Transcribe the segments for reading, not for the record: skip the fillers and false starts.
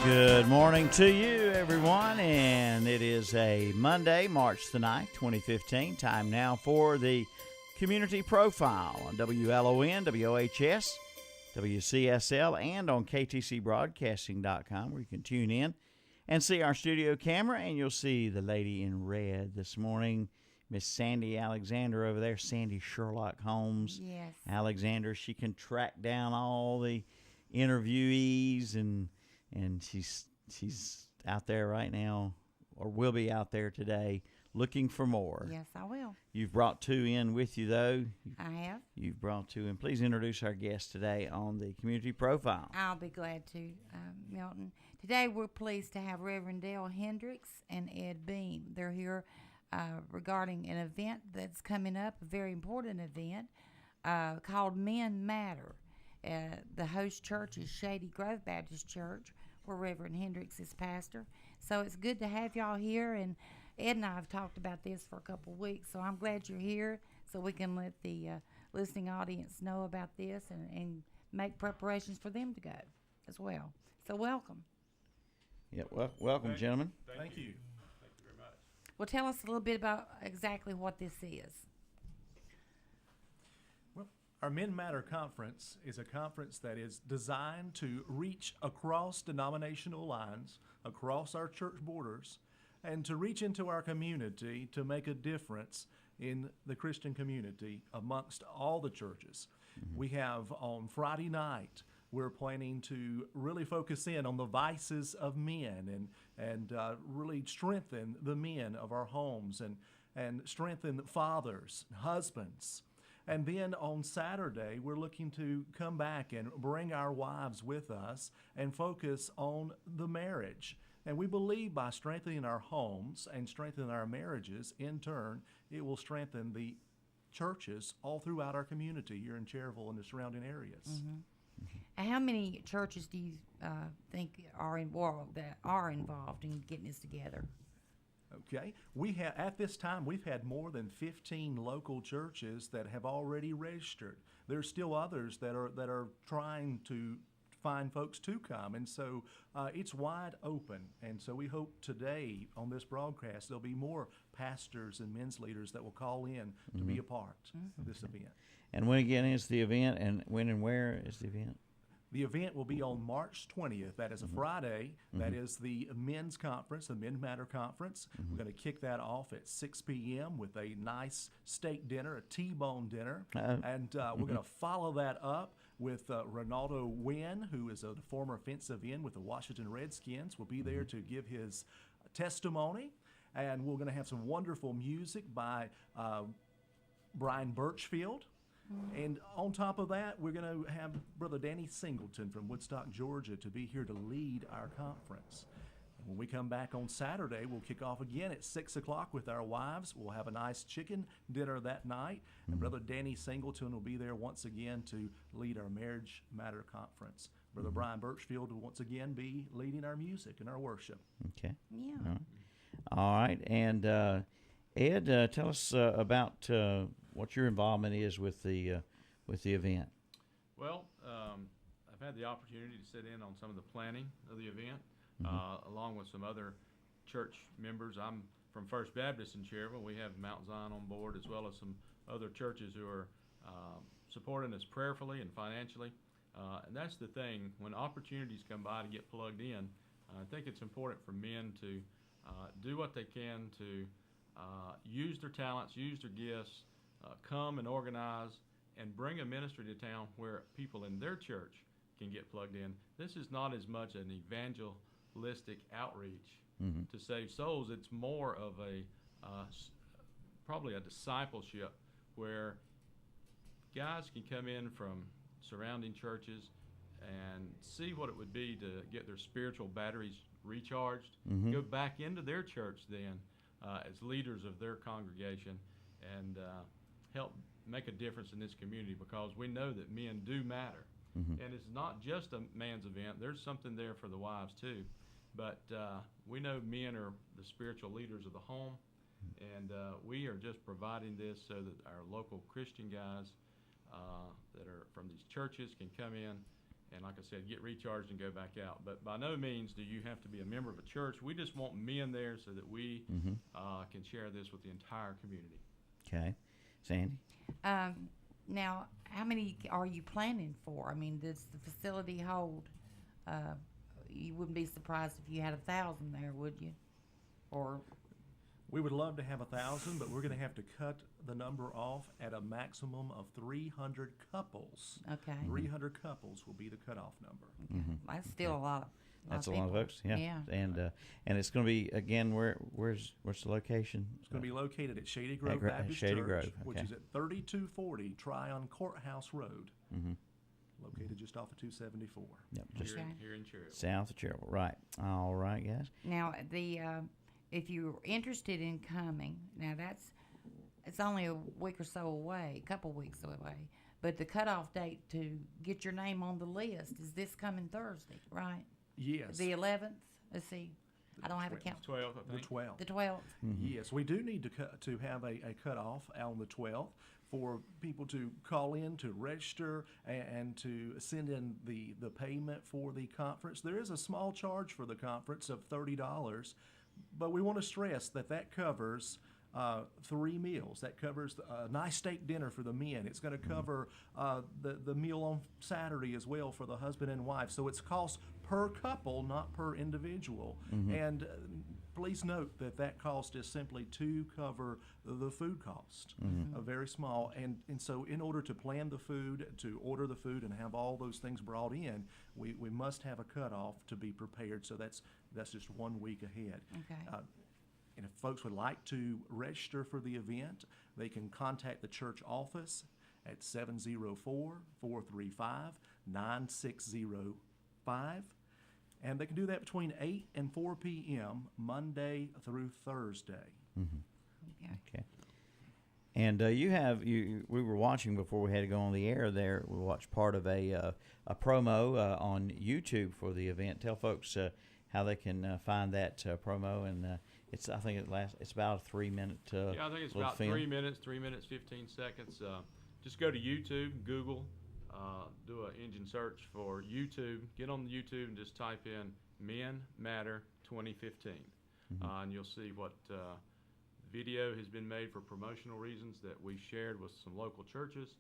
Good morning to you, everyone, and it is a Monday, March the 9th, 2015. Time now for the Community Profile on WLON, WOHS, WCSL, and on KTCBroadcasting.com, where you can tune in and see our studio camera, and you'll see the lady in red this morning, Miss Sandy Alexander over there, Sandy Sherlock Holmes. Yes. Alexander, she can track down all the interviewees, and she's out there right now, or will be out there today, looking for more. Yes, I will. You've brought two in with you, though. I have. You've brought two in. Please introduce our guest today on the Community Profile. I'll be glad to, Milton. Today we're pleased to have Reverend Dale Hendricks and Ed Beam. They're here regarding an event that's coming up, a very important event called Men Matter. The host church is Shady Grove Baptist Church, where Reverend Hendricks is pastor. So it's good to have y'all here, and Ed and I have talked about this for a couple of weeks, so I'm glad you're here so we can let the listening audience know about this and make preparations for them to go as well. So welcome. Yeah, welcome, gentlemen. Thank you. Thank you very much. Well, tell us a little bit about exactly what this is. Our Men Matter Conference is a conference that is designed to reach across denominational lines, across our church borders, and to reach into our community to make a difference in the Christian community amongst all the churches. Mm-hmm. We have on Friday night, we're planning to really focus in on the vices of men and really strengthen the men of our homes and strengthen fathers, husbands. And then on Saturday, we're looking to come back and bring our wives with us and focus on the marriage. And we believe by strengthening our homes and strengthening our marriages, in turn, it will strengthen the churches all throughout our community here in Cherryville and the surrounding areas. Mm-hmm. And how many churches do you think are involved in getting this together? Okay, at this time we've had more than 15 local churches that have already registered. There's still others that are trying to find folks to come, and so it's wide open. And so we hope today on this broadcast there'll be more pastors and men's leaders that will call in to be a part of this event. And when again is the event, and when and where is the event? The event will be on March 20th. That is a Friday. That is the men's conference, the Men Matter Conference. We're going to kick that off at 6 p.m. with a nice steak dinner, a T-bone dinner. And we're going to follow that up with Ronaldo Wynn, who is a former offensive end with the Washington Redskins, will be there to give his testimony. And we're going to have some wonderful music by Brian Birchfield. And on top of that, we're going to have Brother Danny Singleton from Woodstock, Georgia, to be here to lead our conference. And when we come back on Saturday, we'll kick off again at 6 o'clock with our wives. We'll have a nice chicken dinner that night. And Brother Danny Singleton will be there once again to lead our Marriage Matter Conference. Brother Brian Birchfield will once again be leading our music and our worship. Okay. Yeah. All right. And Ed, tell us about what your involvement is with the event. Well, I've had the opportunity to sit in on some of the planning of the event, along with some other church members. I'm from First Baptist in Cherryville. We have Mount Zion on board, as well as some other churches who are supporting us prayerfully and financially. And that's the thing. When opportunities come by to get plugged in, I think it's important for men to do what they can to use their talents, use their gifts, come and organize and bring a ministry to town where people in their church can get plugged in. This is not as much an evangelistic outreach to save souls. It's more of a probably a discipleship where guys can come in from surrounding churches and see what it would be to get their spiritual batteries recharged, go back into their church then as leaders of their congregation, and help make a difference in this community, because we know that men do matter. And it's not just a man's event. There's something there for the wives too. But we know men are the spiritual leaders of the home, and we are just providing this so that our local Christian guys that are from these churches can come in and like I said, get recharged and go back out. But by no means do you have to be a member of a church. We just want men there so that we can share this with the entire community. Okay. Sandy? Now, how many are you planning for? I mean, does the facility hold? You wouldn't be surprised if you had 1,000 there, would you? Or We would love to have 1,000, but we're going to have to cut the number off at a maximum of 300 couples. okay, 300 couples will be the cutoff number. that's still a lot. That's a of lot of people. folks. Yeah. Yeah. And it's going to be, again, where's the location? It's going to be located at Shady Grove Gra- Baptist Shady Church, Grove, which okay. is at 3240 Tryon Courthouse Road, Mm-hmm. located just off of 274. Yep. Just Okay. Here in Cherryville. south of Cherryville. Right. All right, guys. Now, if you're interested in coming, now it's only a week or so away, a couple weeks away. But the cutoff date to get your name on the list is this coming Thursday, right? Yes. The 11th. Let's see. I don't have a count. 12th, I The think. 12th. The 12th. Yes, we do need to have a cutoff on the 12th for people to call in to register and to send in the payment for the conference. There is a small charge for the conference of $30, but we want to stress that covers 3 meals. That covers a nice steak dinner for the men. It's going to cover the meal on Saturday as well for the husband and wife. So it's cost per couple, not per individual. And please note that cost is simply to cover the food cost, very small. And so in order to plan the food, to order the food, and have all those things brought in, we must have a cutoff to be prepared. So that's just 1 week ahead. Okay. And if folks would like to register for the event, they can contact the church office at 704-435-9605. And they can do that between 8 and 4 p.m. Monday through Thursday. Okay. Okay. And we were watching before we had to go on the air there. We watched part of a promo on YouTube for the event. Tell folks how they can find that promo, and it's about a 3-minute Yeah, I think it's little about film. 3 minutes, 15 seconds. Just go to YouTube, Google, do an engine search for YouTube. Get on YouTube and just type in Men Matter 2015. And you'll see what video has been made for promotional reasons that we shared with some local churches,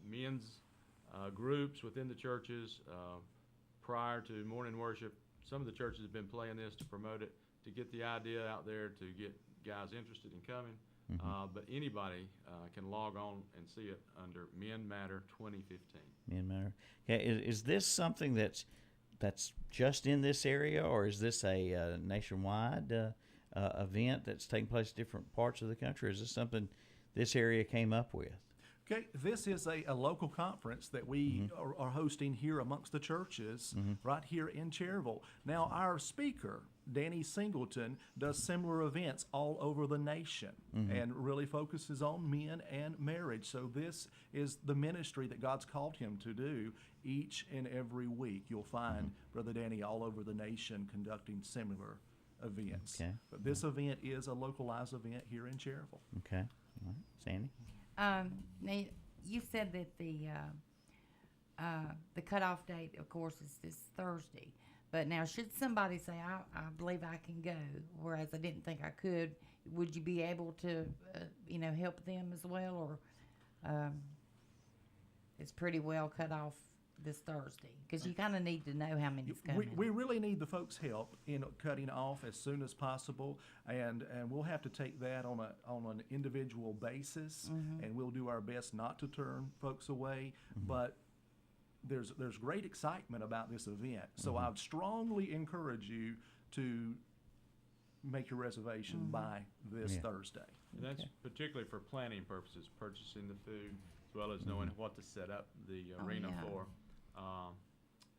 men's groups within the churches prior to morning worship. Some of the churches have been playing this to promote it, to get the idea out there, to get guys interested in coming. But anybody can log on and see it under Men Matter 2015. Men Matter. Okay, is this something that's just in this area, or is this a nationwide event that's taking place in different parts of the country? Is this something this area came up with? Okay, this is a local conference that we are hosting here amongst the churches right here in Cherryville. Now, our speaker, Danny Singleton, does similar events all over the nation and really focuses on men and marriage. So this is the ministry that God's called him to do each and every week. You'll find Brother Danny all over the nation conducting similar events. Okay. But this event is a localized event here in Cherryville. Okay. All right. Sandy? Now, you said that the cutoff date, of course, is this Thursday. But now, should somebody say, I believe I can go, whereas I didn't think I could, would you be able to, help them as well? Or it's pretty well cut off this Thursday? Because you kind of need to know how many's coming. We really need the folks' help in cutting off as soon as possible, and we'll have to take that on an individual basis, and we'll do our best not to turn folks away. But there's great excitement about this event, so I would strongly encourage you to make your reservation by this Thursday. And that's particularly for planning purposes, purchasing the food, as well as knowing what to set up the arena for.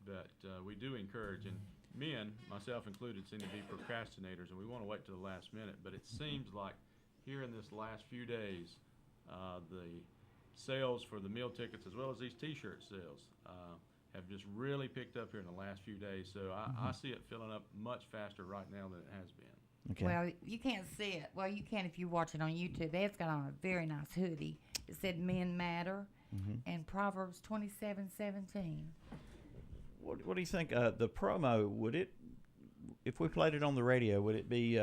But we do encourage, and men, myself included, seem to be procrastinators, and we want to wait till the last minute. But it seems like here in this last few days, the sales for the meal tickets, as well as these T-shirt sales, have just really picked up here in the last few days. So I see it filling up much faster right now than it has been. Okay. Well, you can't see it. Well, you can if you watch it on YouTube. Ed's got on a very nice hoodie. It said Men Matter and Proverbs 27:17. what do you think? The promo, would it, if we played it on the radio, would it be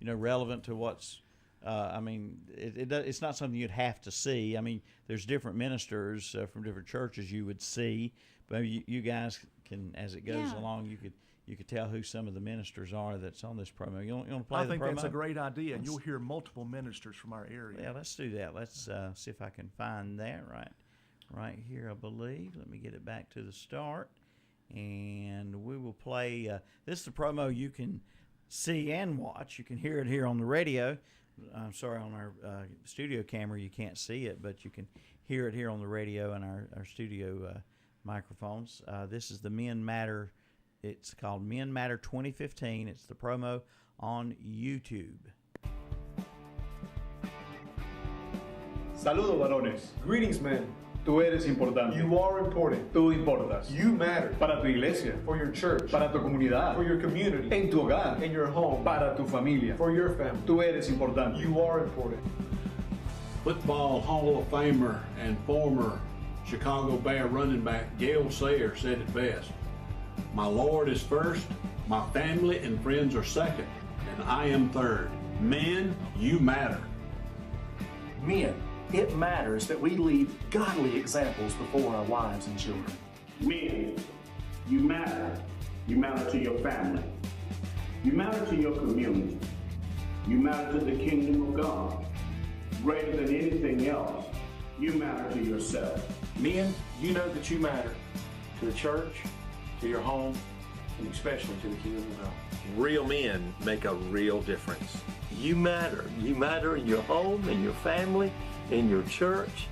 relevant to what's? I mean, it's not something you'd have to see. I mean, there's different ministers from different churches you would see, but you guys can, as it goes along, you could tell who some of the ministers are that's on this promo. You want to play the promo? I think that's a great idea, and you'll hear multiple ministers from our area. Yeah, let's do that. Let's see if I can find that right here, I believe. Let me get it back to the start, and we will play. This is the promo you can see and watch. You can hear it here on the radio. I'm sorry, on our studio camera you can't see it, but you can hear it here on the radio and our studio microphones. This is the Men Matter. It's called Men Matter 2015. It's the promo on YouTube. Saludos, varones. Greetings, men. Tú eres importante. You are important. Tú importas. You matter. Para tu iglesia. For your church. Para tu comunidad. For your community. En tu hogar. In your home. Para tu familia. For your family. Tú eres importante. You are important. Football Hall of Famer and former Chicago Bear running back Gale Sayre said it best. My Lord is first, my family and friends are second, and I am third. Men, you matter. Men, it matters that we lead godly examples before our wives and children. Men, you matter. You matter to your family. You matter to your community. You matter to the kingdom of God. Greater than anything else, you matter to yourself. Men, you know that you matter to the church, to your home, and especially to the kingdom of God. Real men make a real difference. You matter. You matter in your home, in your family, in your church.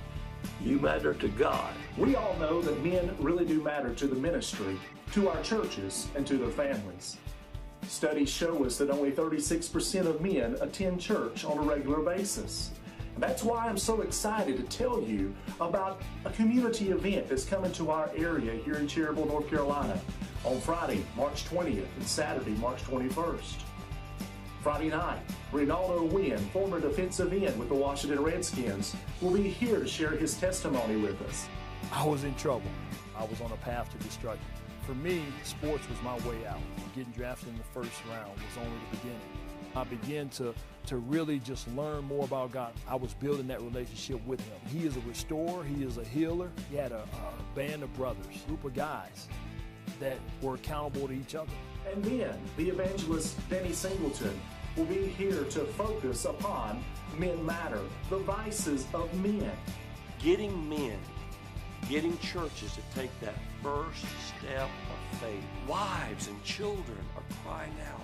You matter to God. We all know that men really do matter to the ministry, to our churches, and to their families. Studies show us that only 36% of men attend church on a regular basis. And that's why I'm so excited to tell you about a community event that's coming to our area here in Cherryville, North Carolina on Friday, March 20th and Saturday, March 21st. Friday night, Ronaldo Wynn, former defensive end with the Washington Redskins, will be here to share his testimony with us. I was in trouble. I was on a path to destruction. For me, sports was my way out. Getting drafted in the first round was only the beginning. I began to really just learn more about God. I was building that relationship with him. He is a restorer. He is a healer. He had a band of brothers, a group of guys that were accountable to each other. And then the evangelist Denny Singleton will be here to focus upon Men Matter, the vices of men. Getting men, getting churches to take that first step of faith. Wives and children are crying out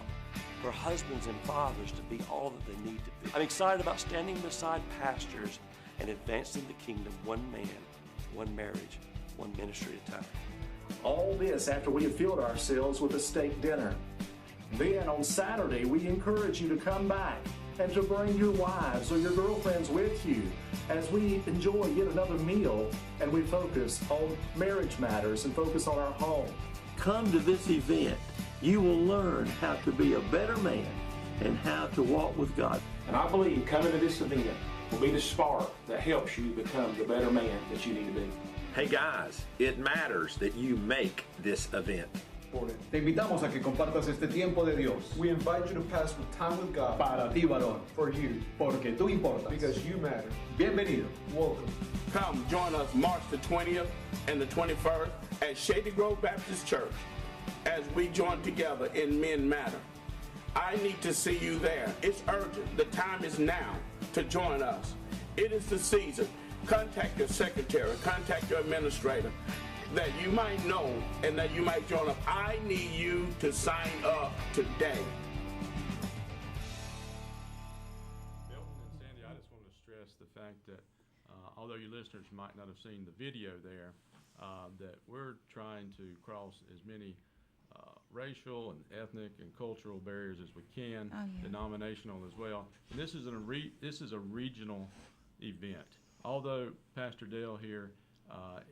for husbands and fathers to be all that they need to be. I'm excited about standing beside pastors and advancing the kingdom one man, one marriage, one ministry at a time. All this after we have filled ourselves with a steak dinner. Then on Saturday, we encourage you to come back and to bring your wives or your girlfriends with you as we enjoy yet another meal and we focus on marriage matters and focus on our home. Come to this event. You will learn how to be a better man and how to walk with God. And I believe coming to this event will be the spark that helps you become the better man that you need to be. Hey guys, it matters that you make this event. Te invitamos a que compartas este tiempo de Dios. We invite you to pass time with God. Para ti, varón. For you. Porque tú importas. Because you matter. Bienvenido. Welcome. Come join us March the 20th and the 21st at Shady Grove Baptist Church as we join together in Men Matter. I need to see you there. It's urgent. The time is now to join us. It is the season. Contact your secretary, contact your administrator, that you might know and that you might join up. I need you to sign up today. Milton and Sandy, I just want to stress the fact that although your listeners might not have seen the video there, that we're trying to cross as many racial and ethnic and cultural barriers as we can, denominational as well. And this is a regional event. Although Pastor Dale here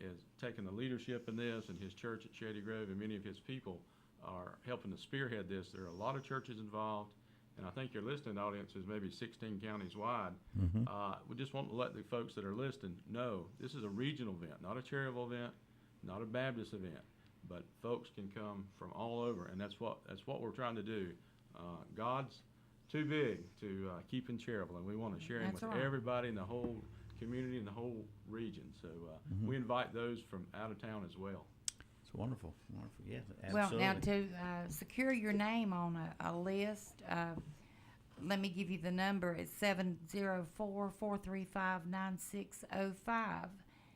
is taking the leadership in this, and his church at Shady Grove and many of his people are helping to spearhead this, there are a lot of churches involved, and I think your listening audience is maybe 16 counties wide. We just want to let the folks that are listening know this is a regional event, not a charitable event, not a Baptist event. but folks can come from all over, and that's what we're trying to do. God's too big to keep in Cherville, and we want to share Him with everybody in the whole community and the whole region. So we invite those from out of town as well. It's wonderful, wonderful. Yeah, absolutely. Well, now to secure your name on a list, let me give you the number. It's 704-435-9605,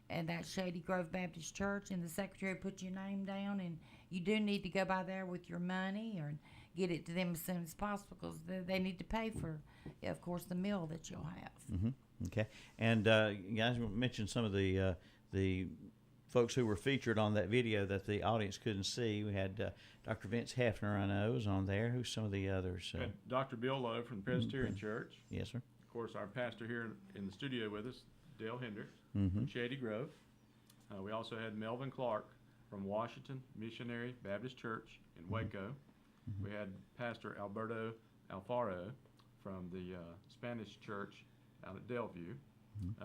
and that's Shady Grove Baptist Church. And the secretary put your name down, and you do need to go by there with your money or get it to them as soon as possible, because they need to pay for, of course, the meal that you'll have. Okay, and you guys mentioned some of the folks who were featured on that video that the audience couldn't see. We had Dr. Vince Hefner, I know, was on there. Who's some of the others? We had Dr. Bill Lowe from the Presbyterian Church. Yes, sir. Of course, our pastor here in the studio with us, Dale Hendricks from Shady Grove. We also had Melvin Clark from Washington Missionary Baptist Church in Waco. We had Pastor Alberto Alfaro from the Spanish Church out at Delview.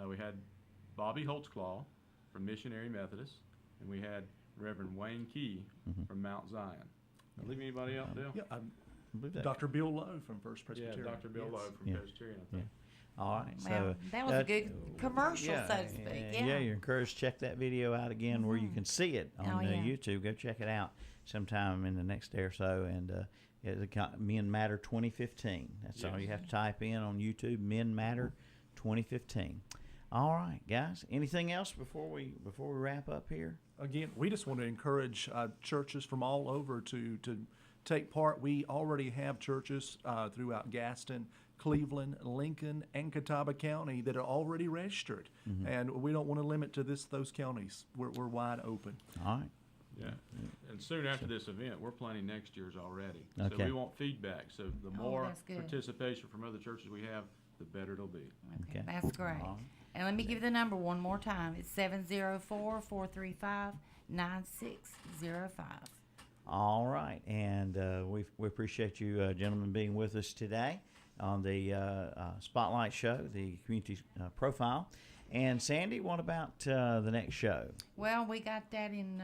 We had Bobby Holtzclaw from Missionary Methodist, and we had Reverend Wayne Key from Mount Zion. Did I leave anybody out, Dale? Yeah, Dr. Bill Lowe from First Presbyterian. Yeah, Dr. Bill Lowe from Presbyterian, I think. All right, Well, that was a good commercial, so to speak. Yeah, you're encouraged to check that video out again where you can see it on YouTube. Go check it out sometime in the next day or so. And it's Men Matter 2015. That's all you have to type in on YouTube, Men Matter 2015. All right, guys. Anything else before we wrap up here? Again, we just want to encourage churches from all over to take part. We already have churches throughout Gaston, Cleveland, Lincoln, and Catawba County that are already registered, and we don't want to limit to those counties. We're wide open. All right. Yeah, and soon after this event, we're planning next year's already. Okay. So we want feedback. So the more participation from other churches we have, the better it'll be. Okay, that's great. And let me give you the number one more time. It's 704-435-9605. All right, and we appreciate you gentlemen being with us today on the Spotlight Show, the Community Profile. And Sandy, what about the next show? Well, we got that in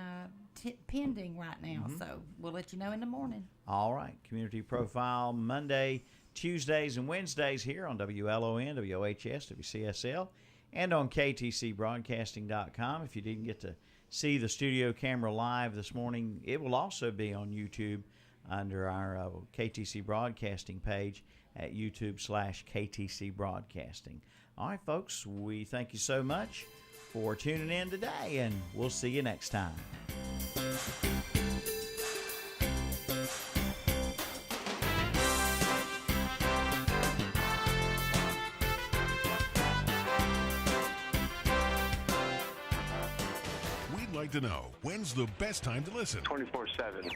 pending right now, so we'll let you know in the morning. All right, Community Profile Monday, Tuesdays, and Wednesdays here on WLON, WOHS, WCSL, and on KTCBroadcasting.com. If you didn't get to see the studio camera live this morning, it will also be on YouTube under our KTC Broadcasting page at YouTube/KTC Broadcasting. All right, folks, we thank you so much for tuning in today, and we'll see you next time. We'd like to know, when's the best time to listen? 24/7.